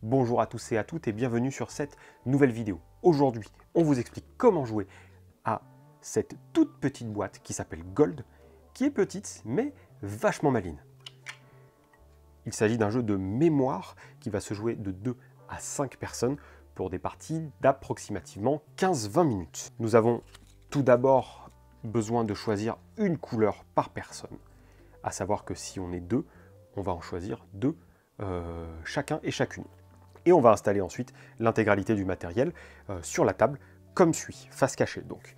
Bonjour à tous et à toutes et bienvenue sur cette nouvelle vidéo. Aujourd'hui, on vous explique comment jouer à cette toute petite boîte qui s'appelle Gold, qui est petite mais vachement maligne. Il s'agit d'un jeu de mémoire qui va se jouer de 2 à 5 personnes pour des parties d'approximativement 15-20 minutes. Nous avons tout d'abord besoin de choisir une couleur par personne. À savoir que si on est 2, on va en choisir 2 chacun et chacune. Et on va installer ensuite l'intégralité du matériel sur la table, comme suit, face cachée donc.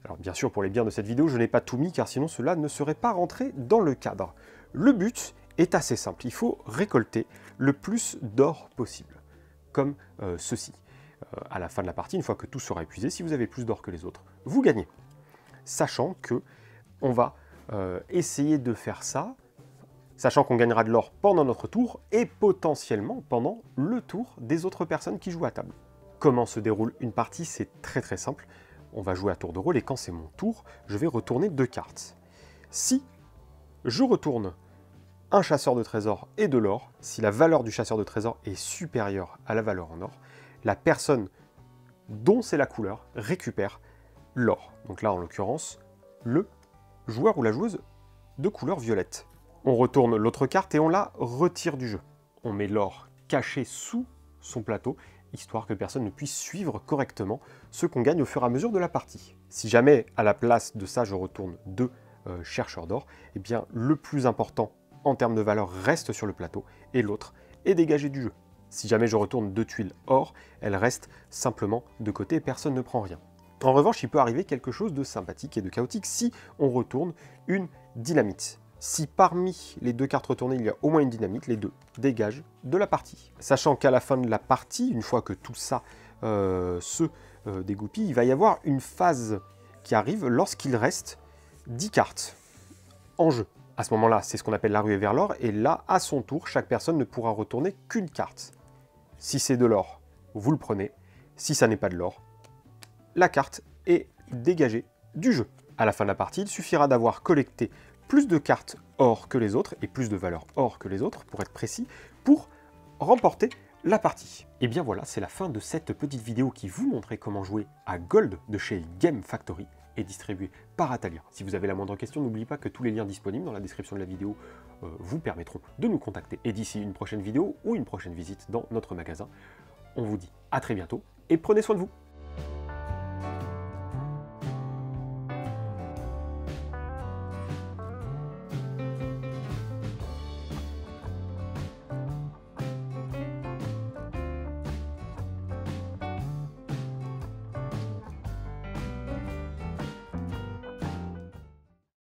Alors bien sûr, pour les biens de cette vidéo, je n'ai pas tout mis, car sinon cela ne serait pas rentré dans le cadre. Le but est assez simple, il faut récolter le plus d'or possible, comme ceci. À la fin de la partie, une fois que tout sera épuisé, si vous avez plus d'or que les autres, vous gagnez. Sachant que on va essayer de faire ça, sachant qu'on gagnera de l'or pendant notre tour et potentiellement pendant le tour des autres personnes qui jouent à table. Comment se déroule une partie? C'est très très simple. On va jouer à tour de rôle et quand c'est mon tour, je vais retourner 2 cartes. Si je retourne un chasseur de trésors et de l'or, si la valeur du chasseur de trésors est supérieure à la valeur en or, la personne dont c'est la couleur récupère l'or. Donc là, en l'occurrence, le joueur ou la joueuse de couleur violette. On retourne l'autre carte et on la retire du jeu. On met l'or caché sous son plateau, histoire que personne ne puisse suivre correctement ce qu'on gagne au fur et à mesure de la partie. Si jamais, à la place de ça, je retourne 2 chercheurs d'or, eh bien, le plus important en termes de valeur reste sur le plateau et l'autre est dégagé du jeu. Si jamais je retourne 2 tuiles or, elles restent simplement de côté et personne ne prend rien. En revanche, il peut arriver quelque chose de sympathique et de chaotique si on retourne une dynamite. Si parmi les 2 cartes retournées, il y a au moins une dynamite, les 2 dégagent de la partie. Sachant qu'à la fin de la partie, une fois que tout ça se dégoupille, il va y avoir une phase qui arrive lorsqu'il reste 10 cartes en jeu. À ce moment-là, c'est ce qu'on appelle la ruée vers l'or, et là, à son tour, chaque personne ne pourra retourner qu'une carte. Si c'est de l'or, vous le prenez. Si ça n'est pas de l'or, la carte est dégagée du jeu. À la fin de la partie, il suffira d'avoir collecté plus de cartes or que les autres, et plus de valeurs or que les autres, pour être précis, pour remporter la partie. Et bien voilà, c'est la fin de cette petite vidéo qui vous montrait comment jouer à Gold de chez Game Factory, et distribué par Atalia. Si vous avez la moindre question, n'oubliez pas que tous les liens disponibles dans la description de la vidéo vous permettront de nous contacter. Et d'ici une prochaine vidéo ou une prochaine visite dans notre magasin, on vous dit à très bientôt et prenez soin de vous.